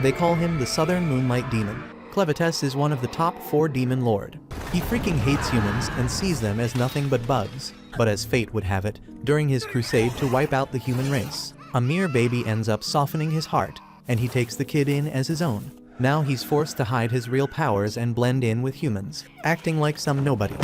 They call him the Southern Moonlight Demon. Clevitus is one of the top 4 demon lord. He freaking hates humans and sees them as nothing but bugs. But as fate would have it, during his crusade to wipe out the human race, a mere baby ends up softening his heart, and he takes the kid in as his own. Now he's forced to hide his real powers and blend in with humans, acting like some nobody.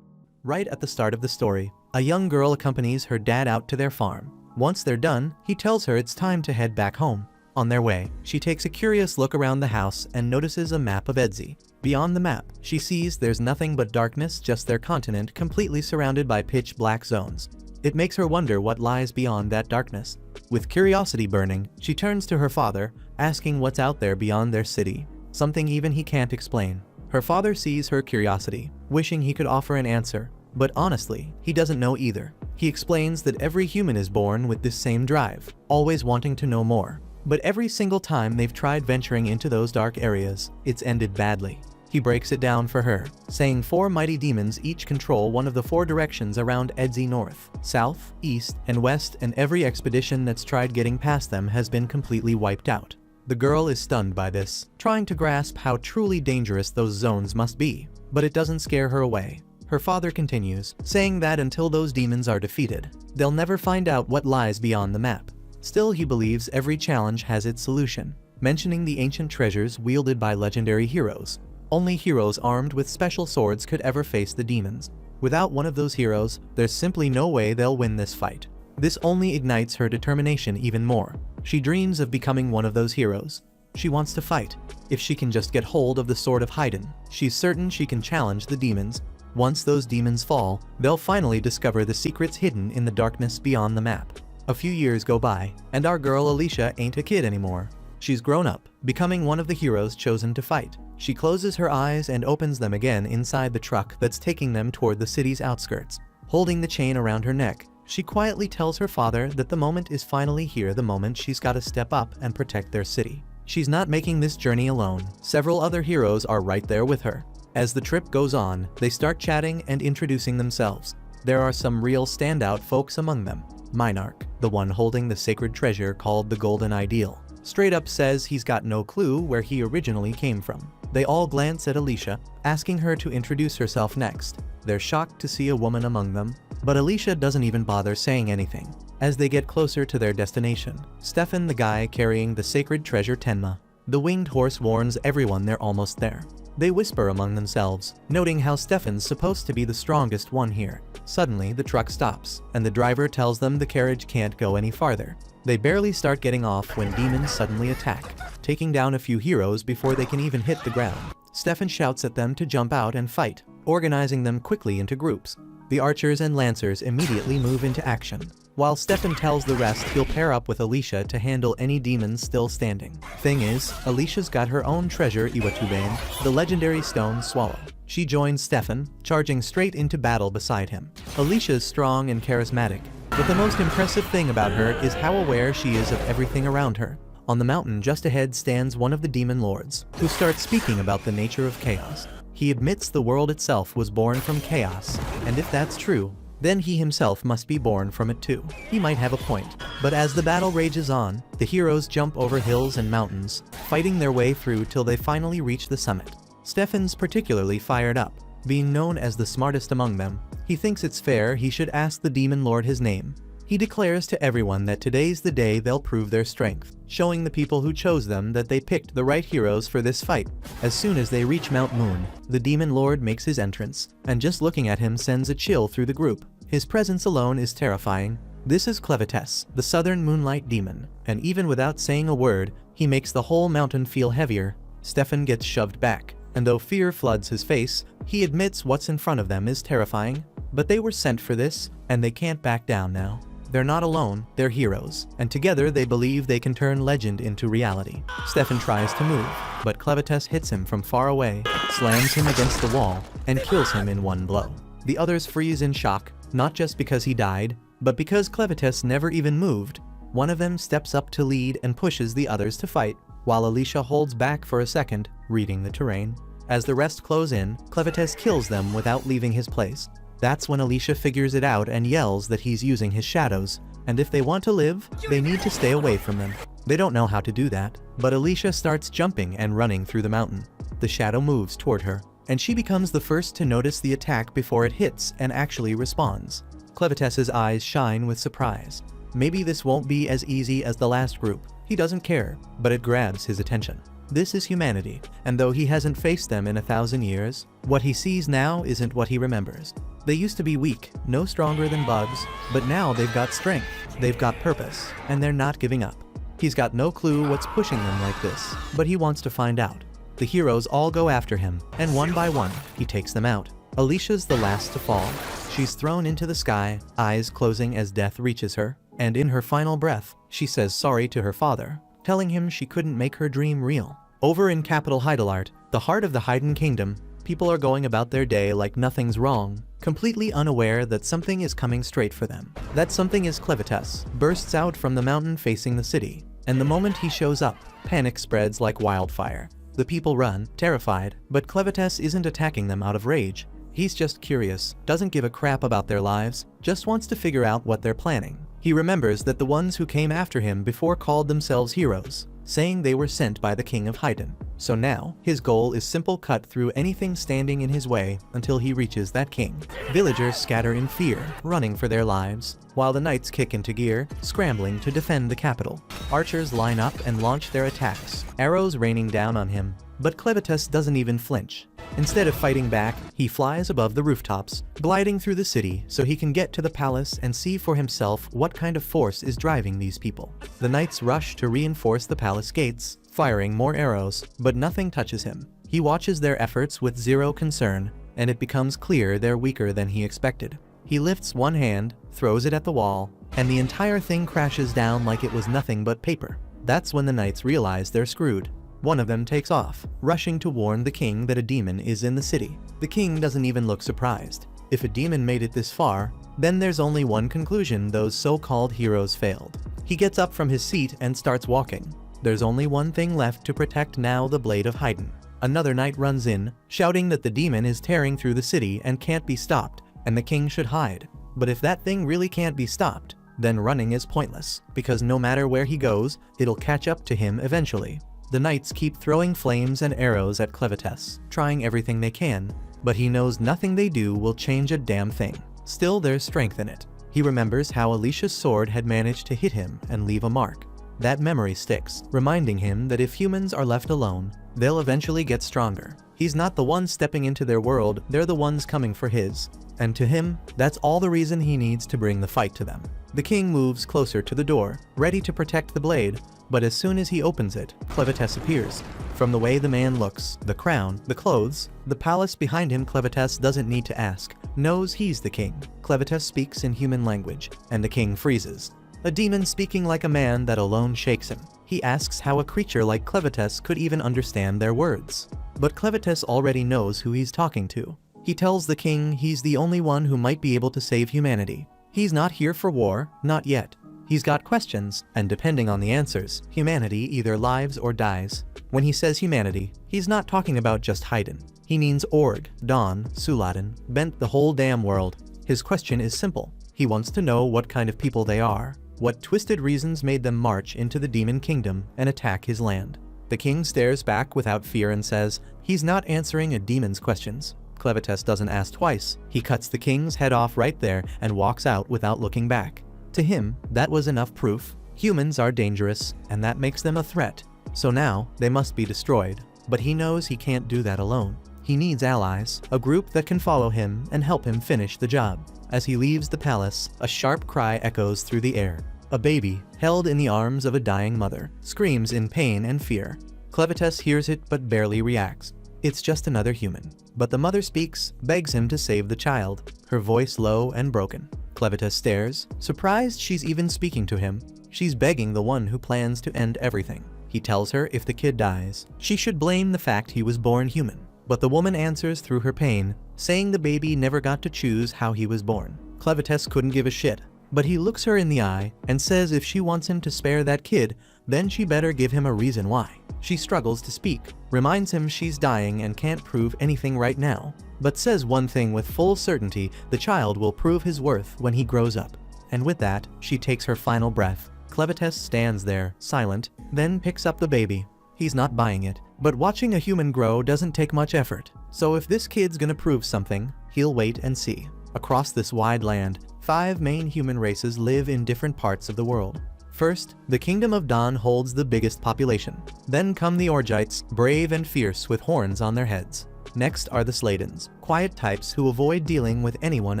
Right at the start of the story, a young girl accompanies her dad out to their farm. Once they're done, he tells her it's time to head back home. On their way, she takes a curious look around the house and notices a map of Edzi. Beyond the map, she sees there's nothing but darkness, just their continent completely surrounded by pitch black zones. It makes her wonder what lies beyond that darkness. With curiosity burning, she turns to her father, asking what's out there beyond their city, something even he can't explain. Her father sees her curiosity, wishing he could offer an answer, but honestly, he doesn't know either. He explains that every human is born with this same drive, always wanting to know more. But every single time they've tried venturing into those dark areas, it's ended badly. He breaks it down for her, saying 4 mighty demons each control one of the 4 directions around Edzi: north, south, east, and west, and every expedition that's tried getting past them has been completely wiped out. The girl is stunned by this, trying to grasp how truly dangerous those zones must be, but it doesn't scare her away. Her father continues, saying that until those demons are defeated, they'll never find out what lies beyond the map. Still, he believes every challenge has its solution, mentioning the ancient treasures wielded by legendary heroes. Only heroes armed with special swords could ever face the demons. Without one of those heroes, there's simply no way they'll win this fight. This only ignites her determination even more. She dreams of becoming one of those heroes. She wants to fight. If she can just get hold of the Sword of Haydn, she's certain she can challenge the demons. Once those demons fall, they'll finally discover the secrets hidden in the darkness beyond the map. A few years go by, and our girl Alicia ain't a kid anymore. She's grown up, becoming one of the heroes chosen to fight. She closes her eyes and opens them again inside the truck that's taking them toward the city's outskirts. Holding the chain around her neck, she quietly tells her father that the moment is finally here, the moment she's got to step up and protect their city. She's not making this journey alone. Several other heroes are right there with her. As the trip goes on, they start chatting and introducing themselves. There are some real standout folks among them. Minarch, the one holding the sacred treasure called the Golden Ideal, straight up says he's got no clue where he originally came from. They all glance at Alicia, asking her to introduce herself next. They're shocked to see a woman among them, but Alicia doesn't even bother saying anything. As they get closer to their destination, Stefan, the guy carrying the sacred treasure Tenma, the winged horse, warns everyone they're almost there. They whisper among themselves, noting how Stefan's supposed to be the strongest one here. Suddenly, the truck stops, and the driver tells them the carriage can't go any farther. They barely start getting off when demons suddenly attack, taking down a few heroes before they can even hit the ground. Stefan shouts at them to jump out and fight, organizing them quickly into groups. The archers and lancers immediately move into action, while Stefan tells the rest he'll pair up with Alicia to handle any demons still standing. Thing is, Alicia's got her own treasure, Iwatubane, the legendary stone swallow. She joins Stefan, charging straight into battle beside him. Alicia's strong and charismatic, but the most impressive thing about her is how aware she is of everything around her. On the mountain just ahead stands one of the demon lords, who starts speaking about the nature of chaos. He admits the world itself was born from chaos, and if that's true, then he himself must be born from it too. He might have a point. But as the battle rages on, the heroes jump over hills and mountains, fighting their way through till they finally reach the summit. Stefan's particularly fired up. Being known as the smartest among them, he thinks it's fair he should ask the demon lord his name. He declares to everyone that today's the day they'll prove their strength, showing the people who chose them that they picked the right heroes for this fight. As soon as they reach Mount Moon, the demon lord makes his entrance, and just looking at him sends a chill through the group. His presence alone is terrifying. This is Clevitus, the Southern Moonlight Demon, and even without saying a word, he makes the whole mountain feel heavier. Stefan gets shoved back, and though fear floods his face, he admits what's in front of them is terrifying. But they were sent for this, and they can't back down now. They're not alone, they're heroes, and together they believe they can turn legend into reality. Stefan tries to move, but Clevitus hits him from far away, slams him against the wall, and kills him in one blow. The others freeze in shock, not just because he died, but because Clevitus never even moved. One of them steps up to lead and pushes the others to fight, while Alicia holds back for a second, reading the terrain. As the rest close in, Clevitus kills them without leaving his place. That's when Alicia figures it out and yells that he's using his shadows, and if they want to live, they need to stay away from them. They don't know how to do that, but Alicia starts jumping and running through the mountain. The shadow moves toward her, and she becomes the first to notice the attack before it hits and actually responds. Clevitus's eyes shine with surprise. Maybe this won't be as easy as the last group. He doesn't care, but it grabs his attention. This is humanity, and though he hasn't faced them in 1,000 years, what he sees now isn't what he remembers. They used to be weak, no stronger than bugs, but now they've got strength, they've got purpose, and they're not giving up. He's got no clue what's pushing them like this, but he wants to find out. The heroes all go after him, and one by one, he takes them out. Alicia's the last to fall. She's thrown into the sky, eyes closing as death reaches her, and in her final breath, she says sorry to her father, telling him she couldn't make her dream real. Over in capital Heidelart, the heart of the Haydn kingdom, people are going about their day like nothing's wrong, completely unaware that something is coming straight for them. That something is Clevitus, bursts out from the mountain facing the city, and the moment he shows up, panic spreads like wildfire. The people run, terrified, but Clevitus isn't attacking them out of rage. He's just curious, doesn't give a crap about their lives, just wants to figure out what they're planning. He remembers that the ones who came after him before called themselves heroes, saying they were sent by the king of Haydn. So now, his goal is simple: cut through anything standing in his way until he reaches that king. Villagers scatter in fear, running for their lives, while the knights kick into gear, scrambling to defend the capital. Archers line up and launch their attacks, arrows raining down on him, but Clevitus doesn't even flinch. Instead of fighting back, he flies above the rooftops, gliding through the city so he can get to the palace and see for himself what kind of force is driving these people. The knights rush to reinforce the palace gates, firing more arrows, but nothing touches him. He watches their efforts with zero concern, and it becomes clear they're weaker than he expected. He lifts one hand, throws it at the wall, and the entire thing crashes down like it was nothing but paper. That's when the knights realize they're screwed. One of them takes off, rushing to warn the king that a demon is in the city. The king doesn't even look surprised. If a demon made it this far, then there's only one conclusion: those so-called heroes failed. He gets up from his seat and starts walking. There's only one thing left to protect now: the blade of Haydn. Another knight runs in, shouting that the demon is tearing through the city and can't be stopped, and the king should hide. But if that thing really can't be stopped, then running is pointless, because no matter where he goes, it'll catch up to him eventually. The knights keep throwing flames and arrows at Clevitus, trying everything they can, but he knows nothing they do will change a damn thing. Still, there's strength in it. He remembers how Alicia's sword had managed to hit him and leave a mark. That memory sticks, reminding him that if humans are left alone, they'll eventually get stronger. He's not the one stepping into their world, they're the ones coming for his. And to him, that's all the reason he needs to bring the fight to them. The king moves closer to the door, ready to protect the blade, but as soon as he opens it, Clevitus appears. From the way the man looks, the crown, the clothes, the palace behind him, Clevitus doesn't need to ask, knows he's the king. Clevitus speaks in human language, and the king freezes. A demon speaking like a man, that alone shakes him. He asks how a creature like Clevitus could even understand their words. But Clevitus already knows who he's talking to. He tells the king he's the only one who might be able to save humanity. He's not here for war, not yet. He's got questions, and depending on the answers, humanity either lives or dies. When he says humanity, he's not talking about just Haydn. He means Org, Don, Suladen, Bent, the whole damn world. His question is simple. He wants to know what kind of people they are, what twisted reasons made them march into the demon kingdom and attack his land. The king stares back without fear and says he's not answering a demon's questions. Clevitus doesn't ask twice. He cuts the king's head off right there and walks out without looking back. To him, that was enough proof. Humans are dangerous, and that makes them a threat. So now, they must be destroyed. But he knows he can't do that alone. He needs allies, a group that can follow him and help him finish the job. As he leaves the palace, a sharp cry echoes through the air. A baby, held in the arms of a dying mother, screams in pain and fear. Clevitus hears it but barely reacts. It's just another human. But the mother speaks, begs him to save the child, her voice low and broken. Clevitus stares, surprised she's even speaking to him. She's begging the one who plans to end everything. He tells her if the kid dies, she should blame the fact he was born human. But the woman answers through her pain, saying the baby never got to choose how he was born. Clevitus couldn't give a shit, but he looks her in the eye and says if she wants him to spare that kid, then she better give him a reason why. She struggles to speak, reminds him she's dying and can't prove anything right now, but says one thing with full certainty: the child will prove his worth when he grows up. And with that, she takes her final breath. Clevitus stands there, silent, then picks up the baby. He's not buying it, but watching a human grow doesn't take much effort. So if this kid's gonna prove something, he'll wait and see. Across this wide land, 5 main human races live in different parts of the world. First, the Kingdom of Dawn holds the biggest population. Then come the Orgites, brave and fierce with horns on their heads. Next are the Sladens, quiet types who avoid dealing with anyone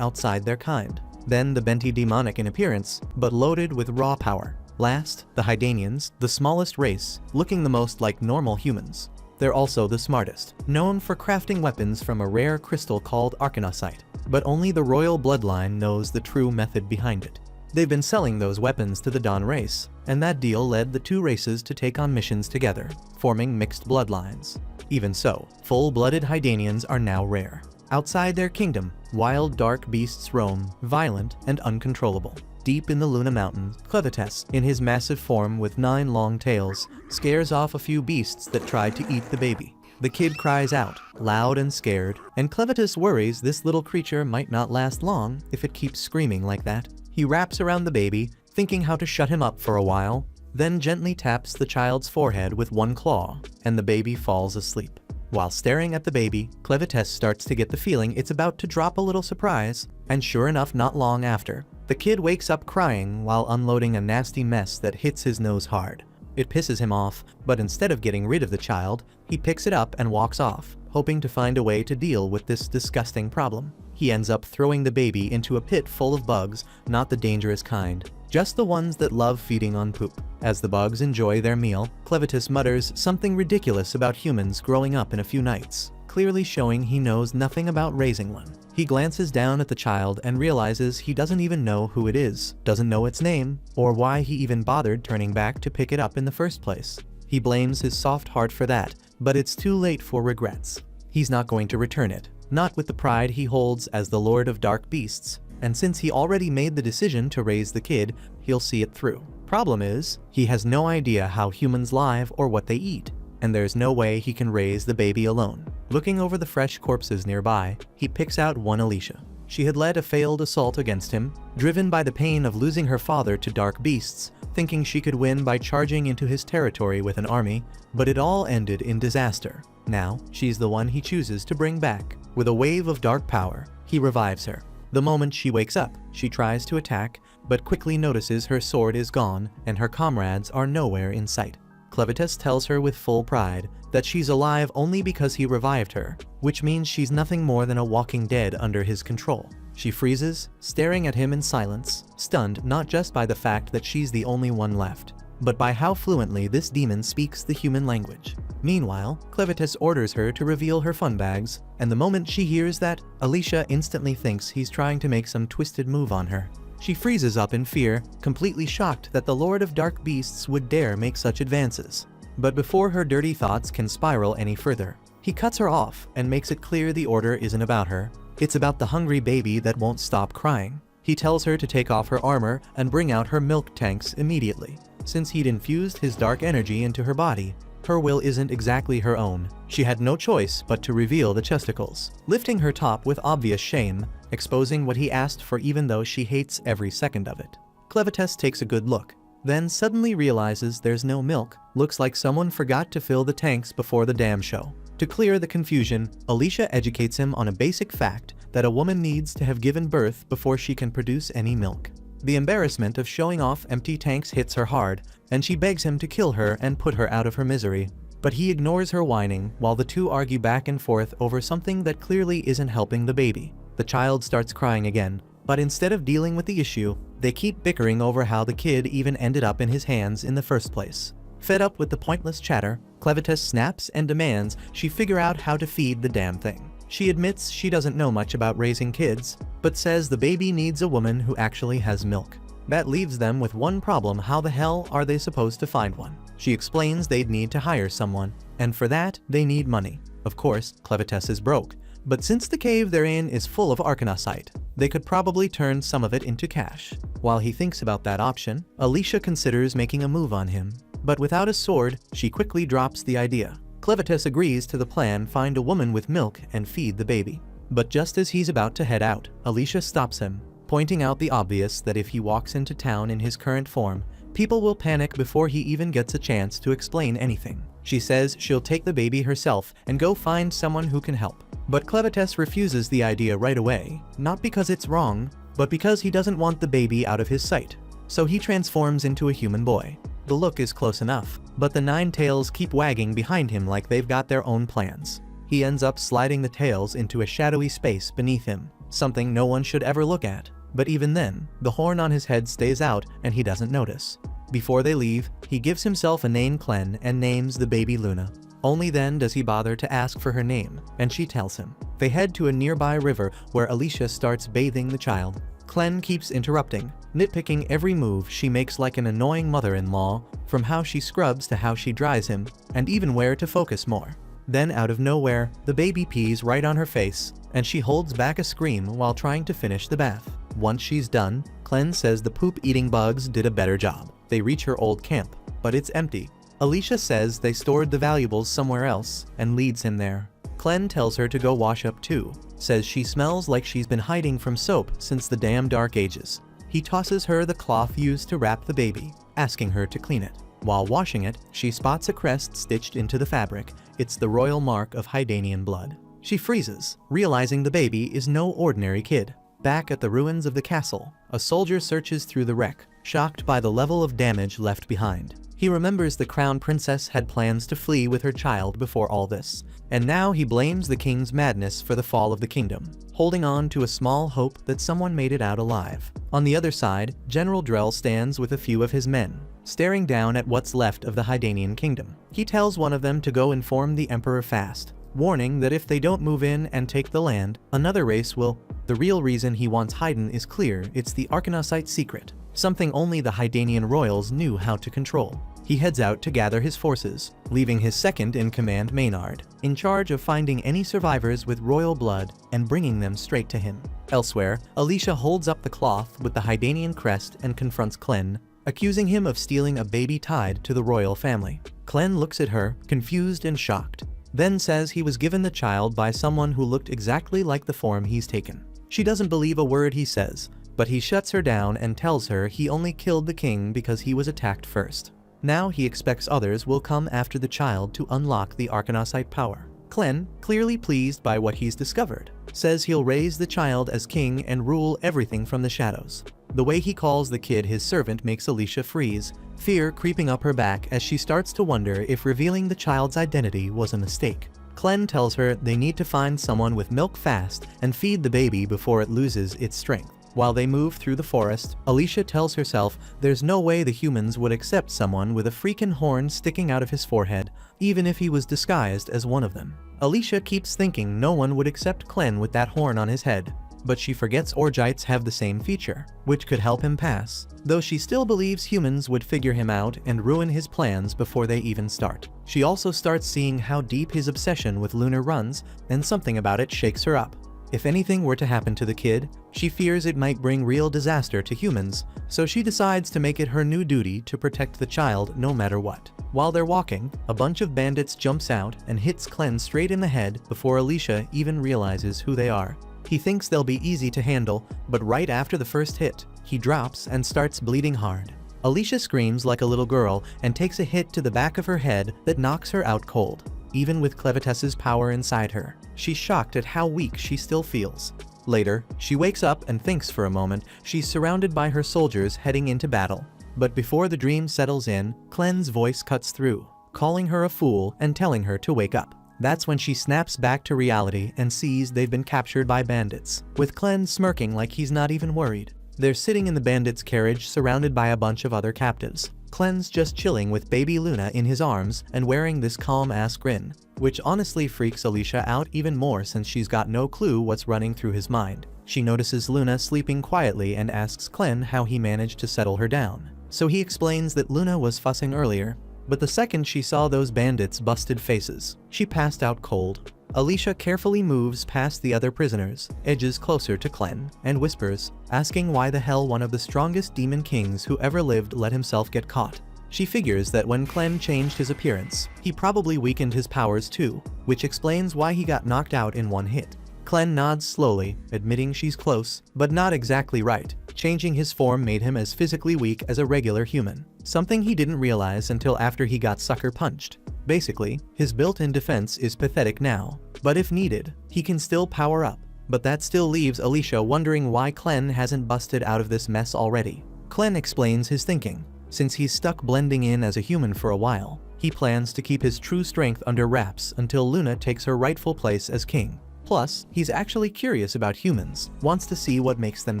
outside their kind. Then the Benti, demonic in appearance, but loaded with raw power. Last, the Hydanians, the smallest race, looking the most like normal humans. They're also the smartest, known for crafting weapons from a rare crystal called arcanosite. But only the royal bloodline knows the true method behind it. They've been selling those weapons to the Dawn race, and that deal led the 2 races to take on missions together, forming mixed bloodlines. Even so, full-blooded Hydanians are now rare. Outside their kingdom, wild dark beasts roam, violent and uncontrollable. Deep in the Luna Mountains, Clevitus, in his massive form with 9 long tails, scares off a few beasts that try to eat the baby. The kid cries out, loud and scared, and Clevitus worries this little creature might not last long if it keeps screaming like that. He wraps around the baby, thinking how to shut him up for a while, then gently taps the child's forehead with one claw, and the baby falls asleep. While staring at the baby, Clevitus starts to get the feeling it's about to drop a little surprise, and sure enough, not long after, the kid wakes up crying while unloading a nasty mess that hits his nose hard. It pisses him off, but instead of getting rid of the child, he picks it up and walks off, hoping to find a way to deal with this disgusting problem. He ends up throwing the baby into a pit full of bugs, not the dangerous kind, just the ones that love feeding on poop. As the bugs enjoy their meal, Clevitus mutters something ridiculous about humans growing up in a few nights, clearly showing he knows nothing about raising one. He glances down at the child and realizes he doesn't even know who it is, doesn't know its name, or why he even bothered turning back to pick it up in the first place. He blames his soft heart for that, but it's too late for regrets. He's not going to return it, not with the pride he holds as the Lord of Dark Beasts, and since he already made the decision to raise the kid, he'll see it through. Problem is, he has no idea how humans live or what they eat, and there's no way he can raise the baby alone. Looking over the fresh corpses nearby, he picks out one Alicia. She had led a failed assault against him, driven by the pain of losing her father to dark beasts, thinking she could win by charging into his territory with an army, but it all ended in disaster. Now, she's the one he chooses to bring back. With a wave of dark power, he revives her. The moment she wakes up, she tries to attack, but quickly notices her sword is gone and her comrades are nowhere in sight. Clevitus tells her with full pride that she's alive only because he revived her, which means she's nothing more than a walking dead under his control. She freezes, staring at him in silence, stunned not just by the fact that she's the only one left, but by how fluently this demon speaks the human language. Meanwhile, Clevitus orders her to reveal her fun bags, and the moment she hears that, Alicia instantly thinks he's trying to make some twisted move on her. She freezes up in fear, completely shocked that the Lord of Dark Beasts would dare make such advances. But before her dirty thoughts can spiral any further, he cuts her off and makes it clear the order isn't about her. It's about the hungry baby that won't stop crying. He tells her to take off her armor and bring out her milk tanks immediately. Since he'd infused his dark energy into her body, her will isn't exactly her own. She had no choice but to reveal the chesticles, lifting her top with obvious shame, exposing what he asked for even though she hates every second of it. Clevitus takes a good look, then suddenly realizes there's no milk. Looks like someone forgot to fill the tanks before the damn show. To clear the confusion, Alicia educates him on a basic fact that a woman needs to have given birth before she can produce any milk. The embarrassment of showing off empty tanks hits her hard, and she begs him to kill her and put her out of her misery. But he ignores her whining while the two argue back and forth over something that clearly isn't helping the baby. The child starts crying again, but instead of dealing with the issue, they keep bickering over how the kid even ended up in his hands in the first place. Fed up with the pointless chatter, Clevitus snaps and demands she figure out how to feed the damn thing. She admits she doesn't know much about raising kids, but says the baby needs a woman who actually has milk. That leaves them with one problem: how the hell are they supposed to find one? She explains they'd need to hire someone, and for that, they need money. Of course, Clevitus is broke, but since the cave they're in is full of arcanosite, they could probably turn some of it into cash. While he thinks about that option, Alicia considers making a move on him, but without a sword, she quickly drops the idea. Clevitus agrees to the plan: find a woman with milk and feed the baby. But just as he's about to head out, Alicia stops him, pointing out the obvious that if he walks into town in his current form, People will panic before he even gets a chance to explain anything. She says she'll take the baby herself and go find someone who can help. But Clevitus refuses the idea right away, not because it's wrong, but because he doesn't want the baby out of his sight. So he transforms into a human boy. The look is close enough, but the 9 tails keep wagging behind him like they've got their own plans. He ends up sliding the tails into a shadowy space beneath him, something no one should ever look at. But even then, the horn on his head stays out and he doesn't notice. Before they leave, he gives himself a name Clen and names the baby Luna. Only then does he bother to ask for her name, and she tells him. They head to a nearby river where Alicia starts bathing the child. Clen keeps interrupting, nitpicking every move she makes like an annoying mother-in-law, from how she scrubs to how she dries him, and even where to focus more. Then out of nowhere, the baby pees right on her face, and she holds back a scream while trying to finish the bath. Once she's done, Clen says the poop-eating bugs did a better job. They reach her old camp, but it's empty. Alicia says they stored the valuables somewhere else, and leads him there. Clen tells her to go wash up too, says she smells like she's been hiding from soap since the damn dark ages. He tosses her the cloth used to wrap the baby, asking her to clean it. While washing it, she spots a crest stitched into the fabric. It's the royal mark of Hydanian blood. She freezes, realizing the baby is no ordinary kid. Back at the ruins of the castle, a soldier searches through the wreck, shocked by the level of damage left behind. He remembers the crown princess had plans to flee with her child before all this, and now he blames the king's madness for the fall of the kingdom, holding on to a small hope that someone made it out alive. On the other side, General Drell stands with a few of his men, staring down at what's left of the Hydanian kingdom. He tells one of them to go inform the emperor fast, warning that if they don't move in and take the land, another race will. The real reason he wants Hydan is clear. It's the Arcanosite secret, something only the Hydanian royals knew how to control. He heads out to gather his forces, leaving his second-in-command Maynard in charge of finding any survivors with royal blood and bringing them straight to him. Elsewhere, Alicia holds up the cloth with the Hydanian crest and confronts Clen, accusing him of stealing a baby tied to the royal family. Clen looks at her, confused and shocked, then says he was given the child by someone who looked exactly like the form he's taken. She doesn't believe a word he says, but he shuts her down and tells her he only killed the king because he was attacked first. Now he expects others will come after the child to unlock the Arcanosite power. Clen, clearly pleased by what he's discovered, says he'll raise the child as king and rule everything from the shadows. The way he calls the kid his servant makes Alicia freeze, fear creeping up her back as she starts to wonder if revealing the child's identity was a mistake. Clen tells her they need to find someone with milk fast and feed the baby before it loses its strength. While they move through the forest, Alicia tells herself there's no way the humans would accept someone with a freaking horn sticking out of his forehead, even if he was disguised as one of them. Alicia keeps thinking no one would accept Clen with that horn on his head, but she forgets Orgites have the same feature, which could help him pass, though she still believes humans would figure him out and ruin his plans before they even start. She also starts seeing how deep his obsession with Lunar runs, and something about it shakes her up. If anything were to happen to the kid, she fears it might bring real disaster to humans, so she decides to make it her new duty to protect the child no matter what. While they're walking, a bunch of bandits jumps out and hits Clen straight in the head before Alicia even realizes who they are. He thinks they'll be easy to handle, but right after the first hit, he drops and starts bleeding hard. Alicia screams like a little girl and takes a hit to the back of her head that knocks her out cold. Even with Clevitus's power inside her, she's shocked at how weak she still feels. Later, she wakes up and thinks for a moment she's surrounded by her soldiers heading into battle. But before the dream settles in, Clen's voice cuts through, calling her a fool and telling her to wake up. That's when she snaps back to reality and sees they've been captured by bandits, with Clen smirking like he's not even worried. They're sitting in the bandits' carriage surrounded by a bunch of other captives. Clen's just chilling with baby Luna in his arms and wearing this calm-ass grin, which honestly freaks Alicia out even more since she's got no clue what's running through his mind. She notices Luna sleeping quietly and asks Clen how he managed to settle her down. So he explains that Luna was fussing earlier, but the second she saw those bandits' busted faces, she passed out cold. Alicia carefully moves past the other prisoners, edges closer to Clen, and whispers, asking why the hell one of the strongest demon kings who ever lived let himself get caught. She figures that when Clen changed his appearance, he probably weakened his powers too, which explains why he got knocked out in one hit. Clen nods slowly, admitting she's close, but not exactly right. Changing his form made him as physically weak as a regular human, something he didn't realize until after he got sucker punched. Basically, his built-in defense is pathetic now, but if needed, he can still power up. But that still leaves Alicia wondering why Clen hasn't busted out of this mess already. Clen explains his thinking. Since he's stuck blending in as a human for a while, he plans to keep his true strength under wraps until Luna takes her rightful place as king. Plus, he's actually curious about humans, wants to see what makes them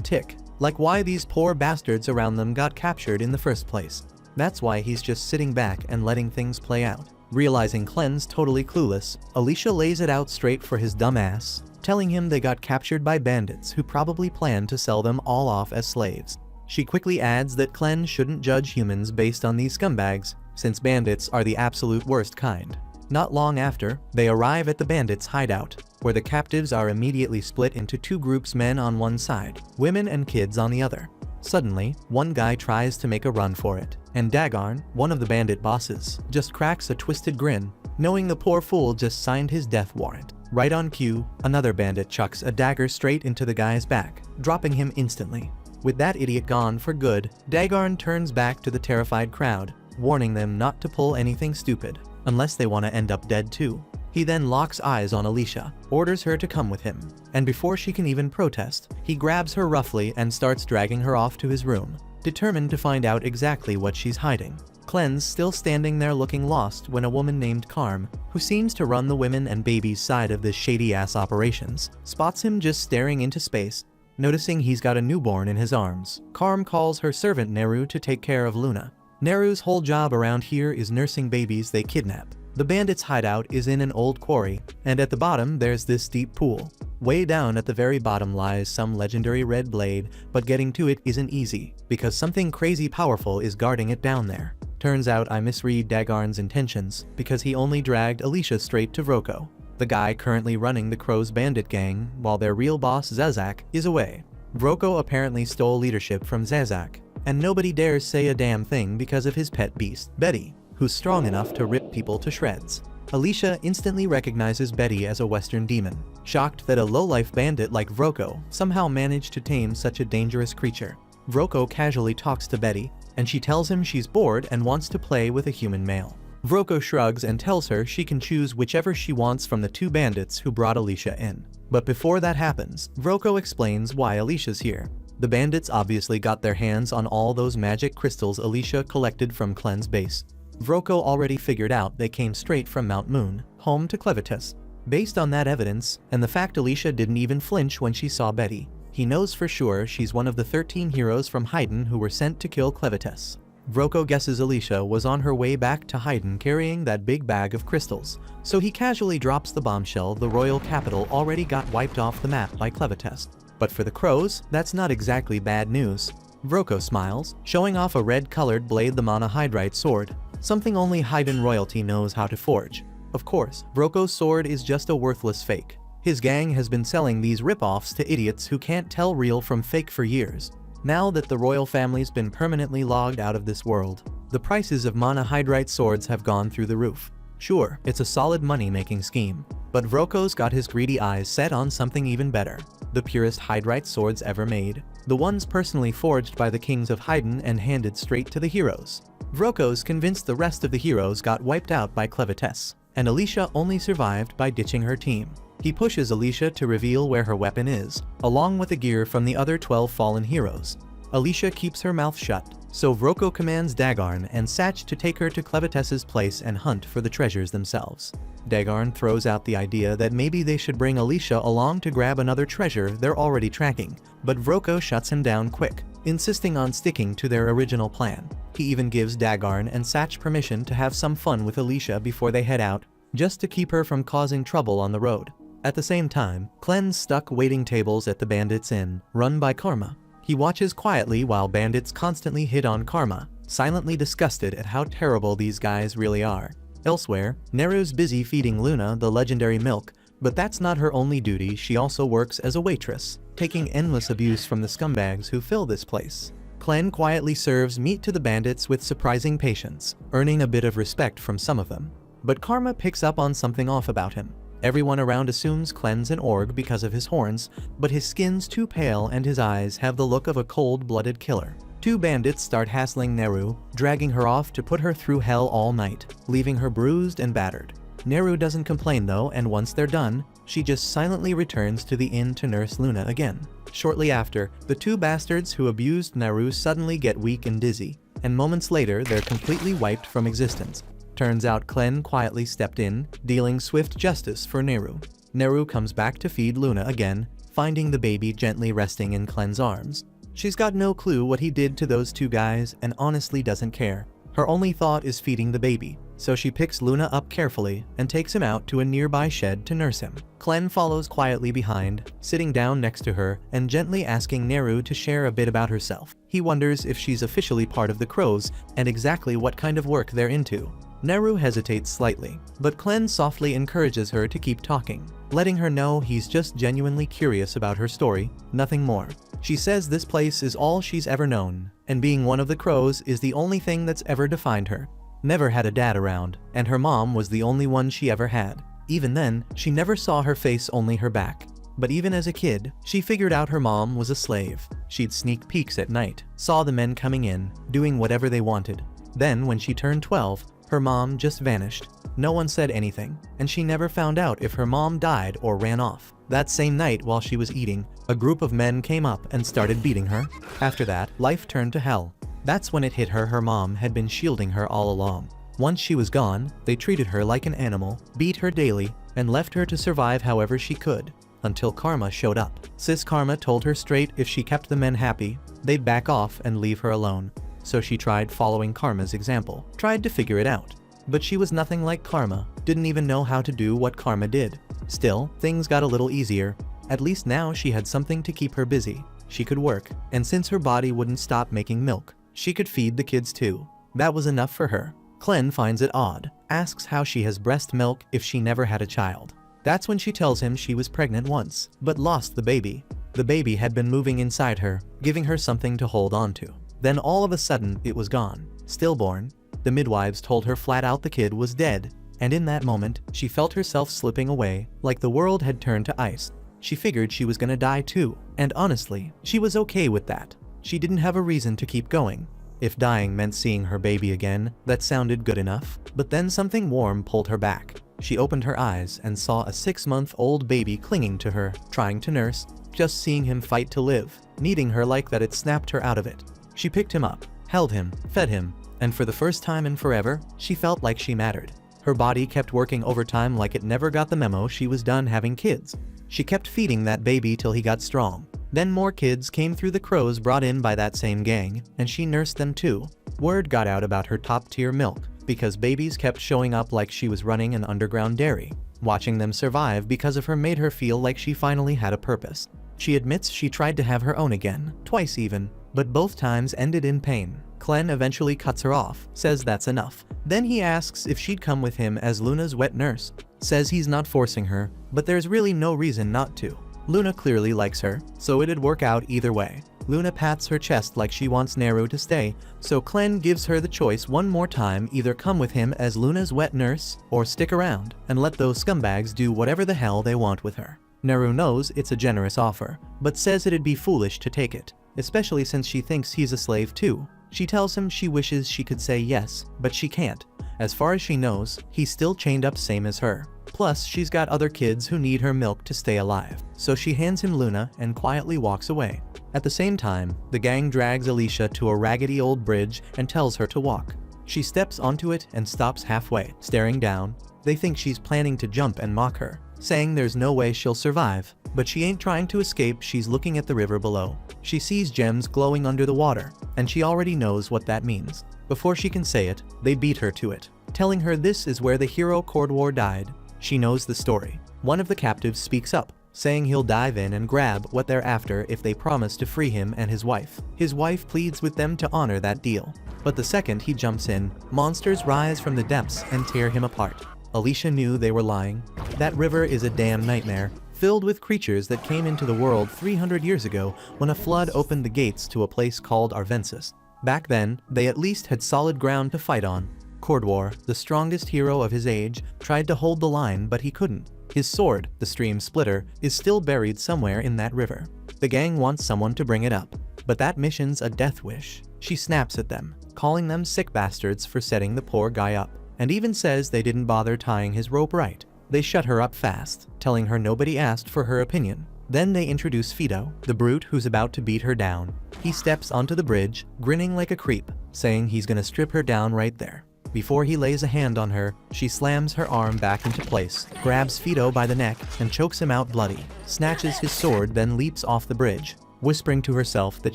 tick, like why these poor bastards around them got captured in the first place. That's why he's just sitting back and letting things play out. Realizing Clen's totally clueless, Alicia lays it out straight for his dumb ass, telling him they got captured by bandits who probably planned to sell them all off as slaves. She quickly adds that Clen shouldn't judge humans based on these scumbags, since bandits are the absolute worst kind. Not long after, they arrive at the bandits' hideout, where the captives are immediately split into two groups, men on one side, women and kids on the other. Suddenly, one guy tries to make a run for it, and Dagarn, one of the bandit bosses, just cracks a twisted grin, knowing the poor fool just signed his death warrant. Right on cue, another bandit chucks a dagger straight into the guy's back, dropping him instantly. With that idiot gone for good, Dagarn turns back to the terrified crowd, warning them not to pull anything stupid, unless they want to end up dead too. He then locks eyes on Alicia, orders her to come with him, and before she can even protest, he grabs her roughly and starts dragging her off to his room, determined to find out exactly what she's hiding. Clen's still standing there looking lost when a woman named Carm, who seems to run the women and babies side of this shady-ass operations, spots him just staring into space. Noticing he's got a newborn in his arms, Carm calls her servant Naru to take care of Luna. Naru's whole job around here is nursing babies they kidnap. The bandits' hideout is in an old quarry, and at the bottom there's this deep pool. Way down at the very bottom lies some legendary red blade, but getting to it isn't easy, because something crazy powerful is guarding it down there. Turns out I misread Dagarn's intentions, because he only dragged Alicia straight to Vroko, the guy currently running the Crow's bandit gang, while their real boss Zazak is away. Vroko apparently stole leadership from Zazak, and nobody dares say a damn thing because of his pet beast, Betty, who's strong enough to rip people to shreds. Alicia instantly recognizes Betty as a Western demon, shocked that a low-life bandit like Vroko somehow managed to tame such a dangerous creature. Vroko casually talks to Betty, and she tells him she's bored and wants to play with a human male. Vroko shrugs and tells her she can choose whichever she wants from the two bandits who brought Alicia in. But before that happens, Vroko explains why Alicia's here. The bandits obviously got their hands on all those magic crystals Alicia collected from Clen's base. Vroko already figured out they came straight from Mount Moon, home to Clevitus. Based on that evidence, and the fact Alicia didn't even flinch when she saw Betty, he knows for sure she's one of the 13 heroes from Haydn who were sent to kill Clevitus. Vroko guesses Alicia was on her way back to Haydn carrying that big bag of crystals, so he casually drops the bombshell the royal capital already got wiped off the map by Clevitus. But for the Crows, that's not exactly bad news. Vroko smiles, showing off a red-colored blade, the monohydrite sword, something only Haydn royalty knows how to forge. Of course, Vroko's sword is just a worthless fake. His gang has been selling these rip-offs to idiots who can't tell real from fake for years. Now that the royal family's been permanently logged out of this world, the prices of monohydrite swords have gone through the roof. Sure, it's a solid money-making scheme, but Vroko's got his greedy eyes set on something even better. The purest hydrite swords ever made. The ones personally forged by the kings of Haydn and handed straight to the heroes. Vroko's convinced the rest of the heroes got wiped out by Clevitus, and Alicia only survived by ditching her team. He pushes Alicia to reveal where her weapon is, along with the gear from the other 12 fallen heroes. Alicia keeps her mouth shut, so Vroko commands Dagarn and Satch to take her to Clevitus's place and hunt for the treasures themselves. Dagarn throws out the idea that maybe they should bring Alicia along to grab another treasure they're already tracking, but Vroko shuts him down quick, insisting on sticking to their original plan. He even gives Dagarn and Satch permission to have some fun with Alicia before they head out, just to keep her from causing trouble on the road. At the same time, Clen's stuck waiting tables at the Bandits Inn, run by Karma. He watches quietly while bandits constantly hit on Karma, silently disgusted at how terrible these guys really are. Elsewhere, Naru's busy feeding Luna the legendary milk, but that's not her only duty. She also works as a waitress, taking endless abuse from the scumbags who fill this place. Clen quietly serves meat to the bandits with surprising patience, earning a bit of respect from some of them. But Karma picks up on something off about him. Everyone around assumes Clen's an orc because of his horns, but his skin's too pale and his eyes have the look of a cold-blooded killer. Two bandits start hassling Naru, dragging her off to put her through hell all night, leaving her bruised and battered. Naru doesn't complain though, and once they're done, she just silently returns to the inn to nurse Luna again. Shortly after, the two bastards who abused Naru suddenly get weak and dizzy, and moments later they're completely wiped from existence. Turns out Clen quietly stepped in, dealing swift justice for Naru. Naru comes back to feed Luna again, finding the baby gently resting in Clen's arms. She's got no clue what he did to those two guys and honestly doesn't care. Her only thought is feeding the baby, so she picks Luna up carefully and takes him out to a nearby shed to nurse him. Clen follows quietly behind, sitting down next to her and gently asking Naru to share a bit about herself. He wonders if she's officially part of the crows and exactly what kind of work they're into. Naru hesitates slightly, but Clen softly encourages her to keep talking, letting her know he's just genuinely curious about her story, nothing more. She says this place is all she's ever known, and being one of the crows is the only thing that's ever defined her. Never had a dad around, and her mom was the only one she ever had. Even then, she never saw her face, only her back. But even as a kid, she figured out her mom was a slave. She'd sneak peeks at night, saw the men coming in, doing whatever they wanted. Then, when she turned 12, her mom just vanished. No one said anything, and she never found out if her mom died or ran off. That same night while she was eating, a group of men came up and started beating her. After that, life turned to hell. That's when it hit her mom had been shielding her all along. Once she was gone, they treated her like an animal, beat her daily, and left her to survive however she could, until Karma showed up. Sis Karma told her straight if she kept the men happy, they'd back off and leave her alone. So she tried following Karma's example, tried to figure it out. But she was nothing like Karma, didn't even know how to do what Karma did. Still, things got a little easier. At least now she had something to keep her busy. She could work, and since her body wouldn't stop making milk, she could feed the kids too. That was enough for her. Clen finds it odd, asks how she has breast milk if she never had a child. That's when she tells him she was pregnant once, but lost the baby. The baby had been moving inside her, giving her something to hold on to. Then all of a sudden, it was gone. Stillborn. The midwives told her flat out the kid was dead, and in that moment, she felt herself slipping away, like the world had turned to ice. She figured she was gonna die too, and honestly, she was okay with that. She didn't have a reason to keep going. If dying meant seeing her baby again, that sounded good enough. But then something warm pulled her back. She opened her eyes and saw a 6-month-old baby clinging to her, trying to nurse. Just seeing him fight to live, needing her like that, it snapped her out of it. She picked him up, held him, fed him, and for the first time in forever, she felt like she mattered. Her body kept working overtime like it never got the memo she was done having kids. She kept feeding that baby till he got strong. Then more kids came through the crows brought in by that same gang, and she nursed them too. Word got out about her top-tier milk, because babies kept showing up like she was running an underground dairy. Watching them survive because of her made her feel like she finally had a purpose. She admits she tried to have her own again, twice even, but both times ended in pain. Clen eventually cuts her off, says that's enough. Then he asks if she'd come with him as Luna's wet nurse. Says he's not forcing her, but there's really no reason not to. Luna clearly likes her, so it'd work out either way. Luna pats her chest like she wants Naru to stay, so Clen gives her the choice one more time: either come with him as Luna's wet nurse, or stick around and let those scumbags do whatever the hell they want with her. Naru knows it's a generous offer, but says it'd be foolish to take it, especially since she thinks he's a slave too. She tells him she wishes she could say yes, but she can't. As far as she knows, he's still chained up same as her. Plus, she's got other kids who need her milk to stay alive. So she hands him Luna and quietly walks away. At the same time, the gang drags Alicia to a raggedy old bridge and tells her to walk. She steps onto it and stops halfway, staring down. They think she's planning to jump and mock her, saying there's no way she'll survive. But she ain't trying to escape, she's looking at the river below. She sees gems glowing under the water, and she already knows what that means. Before she can say it, they beat her to it, telling her this is where the hero Cordwar died. She knows the story. One of the captives speaks up, saying he'll dive in and grab what they're after if they promise to free him and his wife. His wife pleads with them to honor that deal. But the second he jumps in, monsters rise from the depths and tear him apart. Alicia knew they were lying. That river is a damn nightmare, filled with creatures that came into the world 300 years ago when a flood opened the gates to a place called Arvensis. Back then, they at least had solid ground to fight on. Cordwar, the strongest hero of his age, tried to hold the line, but he couldn't. His sword, the stream splitter, is still buried somewhere in that river. The gang wants someone to bring it up, but that mission's a death wish. She snaps at them, calling them sick bastards for setting the poor guy up, and even says they didn't bother tying his rope right. They shut her up fast, telling her nobody asked for her opinion. Then they introduce Fido, the brute who's about to beat her down. He steps onto the bridge, grinning like a creep, saying he's gonna strip her down right there. Before he lays a hand on her, she slams her arm back into place, grabs Fido by the neck, and chokes him out bloody, snatches his sword, then leaps off the bridge, whispering to herself that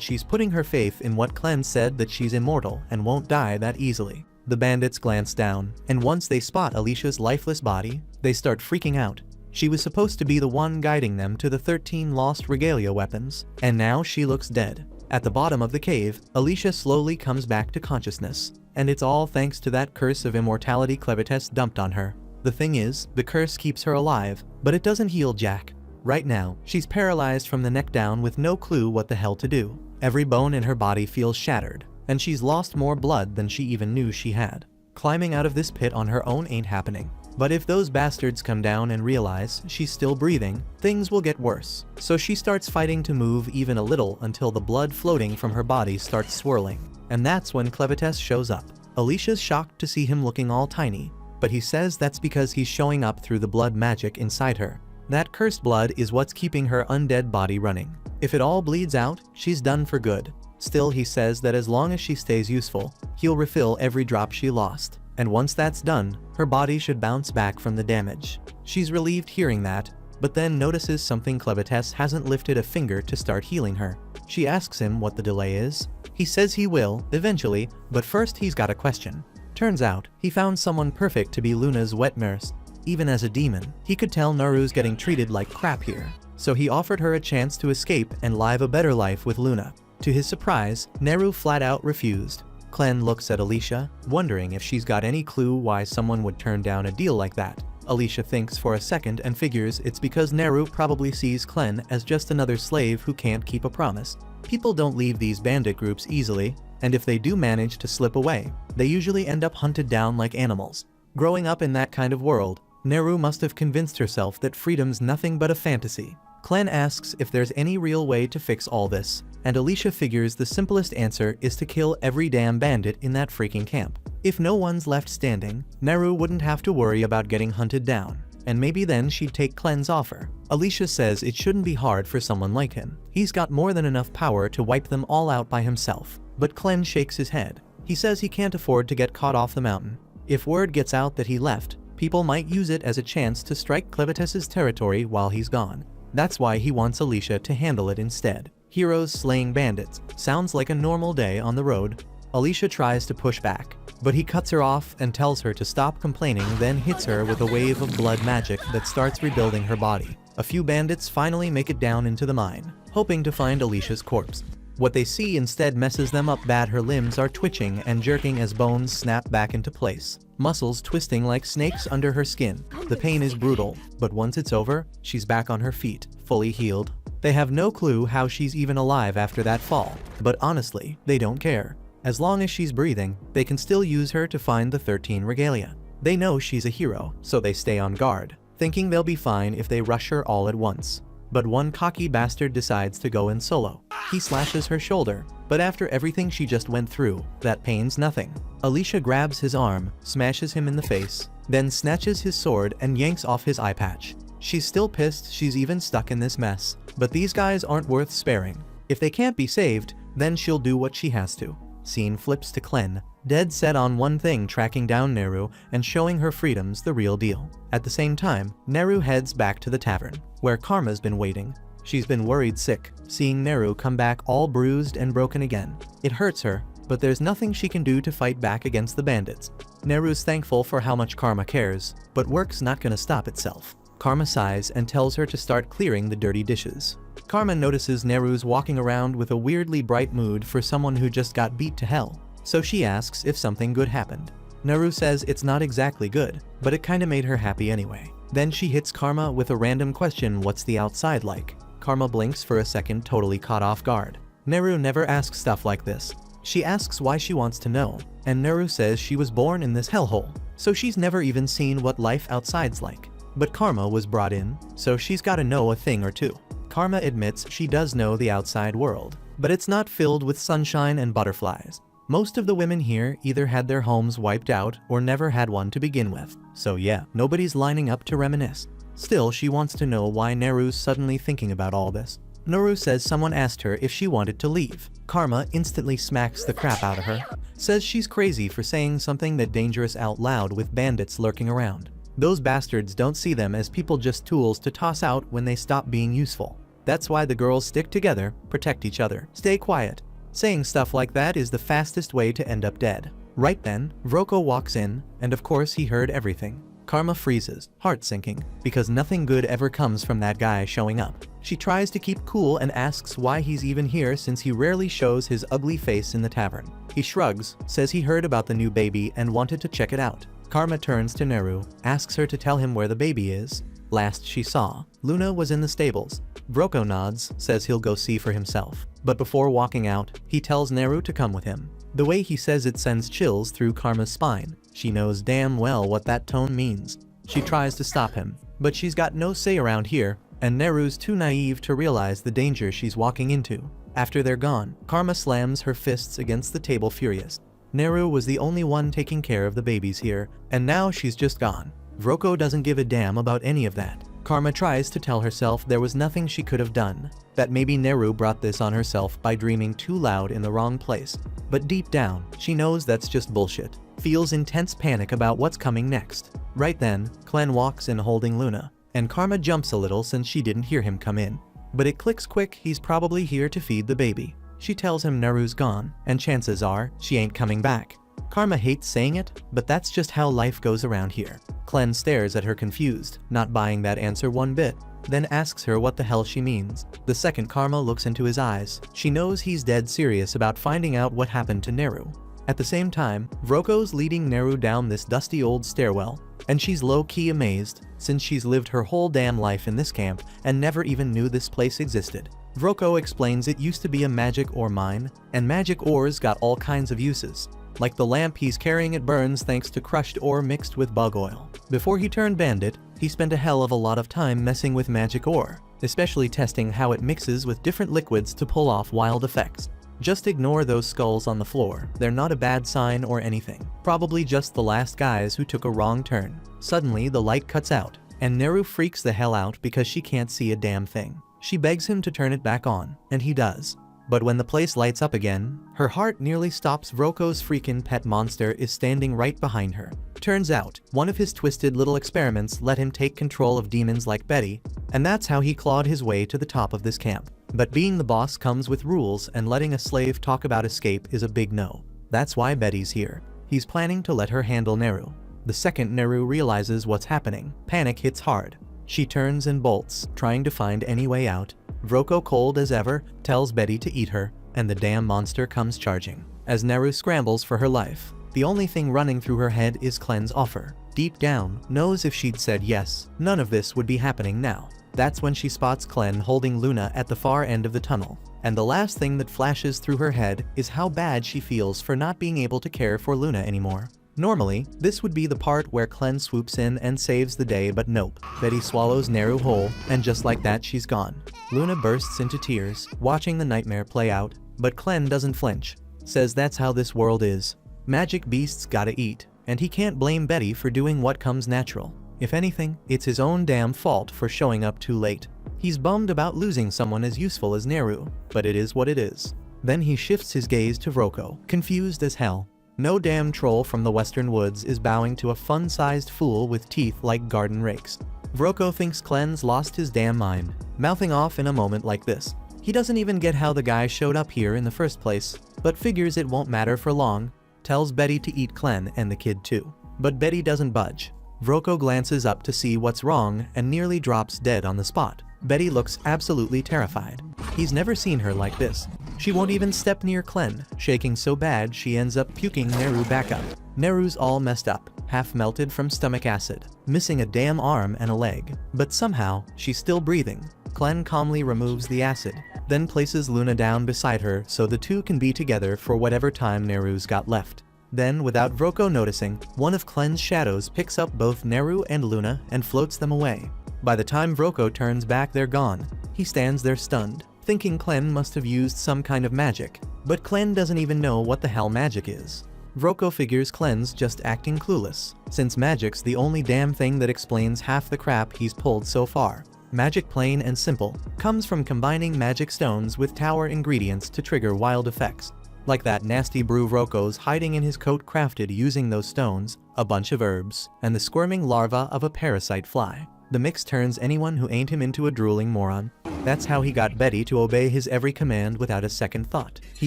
she's putting her faith in what Clen said, that she's immortal and won't die that easily. The bandits glance down, and once they spot Alicia's lifeless body, they start freaking out. She was supposed to be the one guiding them to the 13 lost regalia weapons, and now she looks dead. At the bottom of the cave, Alicia slowly comes back to consciousness, and it's all thanks to that curse of immortality Clevitus dumped on her. The thing is, the curse keeps her alive, but it doesn't heal Jack. Right now, she's paralyzed from the neck down with no clue what the hell to do. Every bone in her body feels shattered, and she's lost more blood than she even knew she had. Climbing out of this pit on her own ain't happening. But if those bastards come down and realize she's still breathing, things will get worse. So she starts fighting to move even a little until the blood floating from her body starts swirling. And that's when Clevitus shows up. Alicia's shocked to see him looking all tiny, but he says that's because he's showing up through the blood magic inside her. That cursed blood is what's keeping her undead body running. If it all bleeds out, she's done for good. Still, he says that as long as she stays useful, he'll refill every drop she lost. And once that's done, her body should bounce back from the damage. She's relieved hearing that, but then notices something. Clevitus hasn't lifted a finger to start healing her. She asks him what the delay is. He says he will, eventually, but first he's got a question. Turns out, he found someone perfect to be Luna's wet nurse. Even as a demon, he could tell Naru's getting treated like crap here. So he offered her a chance to escape and live a better life with Luna. To his surprise, Naru flat out refused. Clen looks at Alicia, wondering if she's got any clue why someone would turn down a deal like that. Alicia thinks for a second and figures it's because Naru probably sees Clen as just another slave who can't keep a promise. People don't leave these bandit groups easily, and if they do manage to slip away, they usually end up hunted down like animals. Growing up in that kind of world, Naru must have convinced herself that freedom's nothing but a fantasy. Clen asks if there's any real way to fix all this, and Alicia figures the simplest answer is to kill every damn bandit in that freaking camp. If no one's left standing, Naru wouldn't have to worry about getting hunted down, and maybe then she'd take Clen's offer. Alicia says it shouldn't be hard for someone like him. He's got more than enough power to wipe them all out by himself. But Clen shakes his head. He says he can't afford to get caught off the mountain. If word gets out that he left, people might use it as a chance to strike Clevitus's territory while he's gone. That's why he wants Alicia to handle it instead. Heroes slaying bandits. Sounds like a normal day on the road. Alicia tries to push back, but he cuts her off and tells her to stop complaining, then hits her with a wave of blood magic that starts rebuilding her body. A few bandits finally make it down into the mine, hoping to find Alicia's corpse. What they see instead messes them up bad. Her limbs are twitching and jerking as bones snap back into place, muscles twisting like snakes under her skin. The pain is brutal, but once it's over, she's back on her feet, fully healed. They have no clue how she's even alive after that fall, but honestly, they don't care. As long as she's breathing, they can still use her to find the 13 regalia. They know she's a hero, so they stay on guard, thinking they'll be fine if they rush her all at once. But one cocky bastard decides to go in solo. He slashes her shoulder, but after everything she just went through, that pain's nothing. Alicia grabs his arm, smashes him in the face, then snatches his sword and yanks off his eye patch. She's still pissed she's even stuck in this mess, but these guys aren't worth sparing. If they can't be saved, then she'll do what she has to. Scene flips to Clen, dead set on one thing: tracking down Naru and showing her freedom's the real deal. At the same time, Naru heads back to the tavern, where Karma's been waiting. She's been worried sick, seeing Naru come back all bruised and broken again. It hurts her, but there's nothing she can do to fight back against the bandits. Naru's thankful for how much Karma cares, but work's not gonna stop itself. Karma sighs and tells her to start clearing the dirty dishes. Karma notices Naru's walking around with a weirdly bright mood for someone who just got beat to hell, so she asks if something good happened. Naru says it's not exactly good, but it kinda made her happy anyway. Then she hits Karma with a random question: what's the outside like? Karma blinks for a second, totally caught off guard. Naru never asks stuff like this. She asks why she wants to know, and Naru says she was born in this hellhole, so she's never even seen what life outside's like. but Karma was brought in, so she's gotta know a thing or two. Karma admits she does know the outside world, but it's not filled with sunshine and butterflies. Most of the women here either had their homes wiped out or never had one to begin with, so yeah, nobody's lining up to reminisce. Still, she wants to know why Naru's suddenly thinking about all this. Naru says someone asked her if she wanted to leave. Karma instantly smacks the crap out of her, says she's crazy for saying something that dangerous out loud with bandits lurking around. Those bastards don't see them as people, just tools to toss out when they stop being useful. That's why the girls stick together, protect each other, stay quiet. Saying stuff like that is the fastest way to end up dead. Right then, Vroko walks in, and of course he heard everything. Karma freezes, heart sinking, because nothing good ever comes from that guy showing up. She tries to keep cool and asks why he's even here since he rarely shows his ugly face in the tavern. He shrugs, says he heard about the new baby and wanted to check it out. Karma turns to Naru, asks her to tell him where the baby is. Last she saw, Luna was in the stables. Vroko nods, says he'll go see for himself. But before walking out, he tells Naru to come with him. The way he says it sends chills through Karma's spine. She knows damn well what that tone means. She tries to stop him, but she's got no say around here, and Naru's too naive to realize the danger she's walking into. After they're gone, Karma slams her fists against the table furious. Naru was the only one taking care of the babies here, and now she's just gone. Vroko doesn't give a damn about any of that. Karma tries to tell herself there was nothing she could have done, that maybe Naru brought this on herself by dreaming too loud in the wrong place. But deep down, she knows that's just bullshit. Feels intense panic about what's coming next. Right then, Clen walks in holding Luna, and Karma jumps a little since she didn't hear him come in. But it clicks quick, he's probably here to feed the baby. She tells him Naru's gone, and chances are, she ain't coming back. Karma hates saying it, but that's just how life goes around here. Clen stares at her confused, not buying that answer one bit, then asks her what the hell she means. The second Karma looks into his eyes, she knows he's dead serious about finding out what happened to Naru. At the same time, Vroko's leading Naru down this dusty old stairwell, and she's low-key amazed, since she's lived her whole damn life in this camp and never even knew this place existed. Vroko explains it used to be a magic ore mine, and magic ores got all kinds of uses. Like the lamp he's carrying, it burns thanks to crushed ore mixed with bug oil. Before he turned bandit, he spent a hell of a lot of time messing with magic ore, especially testing how it mixes with different liquids to pull off wild effects. Just ignore those skulls on the floor, they're not a bad sign or anything. Probably just the last guys who took a wrong turn. Suddenly the light cuts out, and Naru freaks the hell out because she can't see a damn thing. She begs him to turn it back on, and he does. But when the place lights up again, her heart nearly stops. Vroko's freaking pet monster is standing right behind her. Turns out, one of his twisted little experiments let him take control of demons like Betty, and that's how he clawed his way to the top of this camp. But being the boss comes with rules, and letting a slave talk about escape is a big no. That's why Betty's here. He's planning to let her handle Naru. The second Naru realizes what's happening, panic hits hard. She turns and bolts, trying to find any way out. Vroko, cold as ever, tells Betty to eat her, and the damn monster comes charging. As Naru scrambles for her life, the only thing running through her head is Clen's offer. Deep down, knows if she'd said yes, none of this would be happening now. That's when she spots Clen holding Luna at the far end of the tunnel, and the last thing that flashes through her head is how bad she feels for not being able to care for Luna anymore. Normally, this would be the part where Clen swoops in and saves the day, but nope. Betty swallows Naru whole, and just like that she's gone. Luna bursts into tears, watching the nightmare play out, but Clen doesn't flinch. Says that's how this world is. Magic beasts gotta eat, and he can't blame Betty for doing what comes natural. If anything, it's his own damn fault for showing up too late. He's bummed about losing someone as useful as Naru, but it is what it is. Then he shifts his gaze to Vroko, confused as hell. No damn troll from the western woods is bowing to a fun-sized fool with teeth like garden rakes. Vroko thinks Clen's lost his damn mind, mouthing off in a moment like this. He doesn't even get how the guy showed up here in the first place, but figures it won't matter for long. Tells Betty to eat Clen and the kid too. But Betty doesn't budge. Vroko glances up to see what's wrong and nearly drops dead on the spot. Betty looks absolutely terrified. He's never seen her like this. She won't even step near Clen, shaking so bad she ends up puking Naru back up. Naru's all messed up, half melted from stomach acid, missing a damn arm and a leg. But somehow, she's still breathing. Clen calmly removes the acid, then places Luna down beside her so the two can be together for whatever time Naru's got left. Then, without Vroko noticing, one of Clen's shadows picks up both Naru and Luna and floats them away. By the time Vroko turns back, they're gone. He stands there stunned, thinking Clen must have used some kind of magic, but Clen doesn't even know what the hell magic is. Vroko figures Clen's just acting clueless, since magic's the only damn thing that explains half the crap he's pulled so far. Magic, plain and simple, comes from combining magic stones with tower ingredients to trigger wild effects. Like that nasty brew Vroko's hiding in his coat crafted using those stones, a bunch of herbs, and the squirming larva of a parasite fly. The mix turns anyone who ain't him into a drooling moron. That's how he got Betty to obey his every command without a second thought. He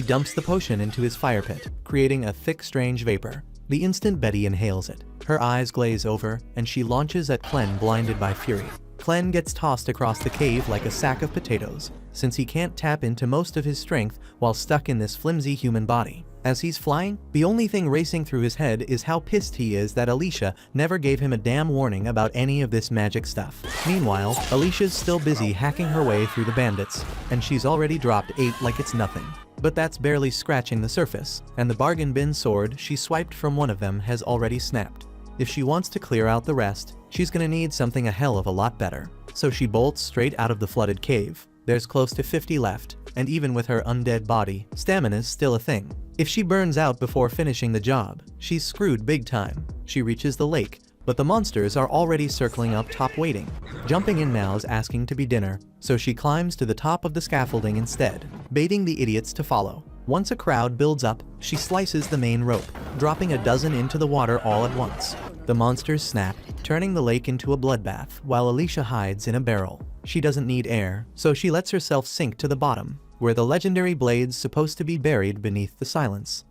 dumps the potion into his fire pit, creating a thick, strange vapor. The instant Betty inhales it, her eyes glaze over, and she launches at Clen, blinded by fury. Clen gets tossed across the cave like a sack of potatoes, since he can't tap into most of his strength while stuck in this flimsy human body. As he's flying, the only thing racing through his head is how pissed he is that Alicia never gave him a damn warning about any of this magic stuff. Meanwhile, Alicia's still busy hacking her way through the bandits, and she's already dropped 8 like it's nothing. But that's barely scratching the surface, and the bargain bin sword she swiped from one of them has already snapped. If she wants to clear out the rest, she's gonna need something a hell of a lot better. So she bolts straight out of the flooded cave. There's close to 50 left, and even with her undead body, stamina's still a thing. If she burns out before finishing the job, she's screwed big time. She reaches the lake, but the monsters are already circling up top waiting. Jumping in now's asking to be dinner, so she climbs to the top of the scaffolding instead, baiting the idiots to follow. Once a crowd builds up, she slices the main rope, dropping a dozen into the water all at once. The monsters snap, turning the lake into a bloodbath, while Alicia hides in a barrel. She doesn't need air, so she lets herself sink to the bottom, where the legendary blade's supposed to be buried beneath the silence.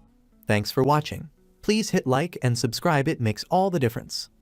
Thanks for watching. Please hit like and subscribe, it makes all the difference.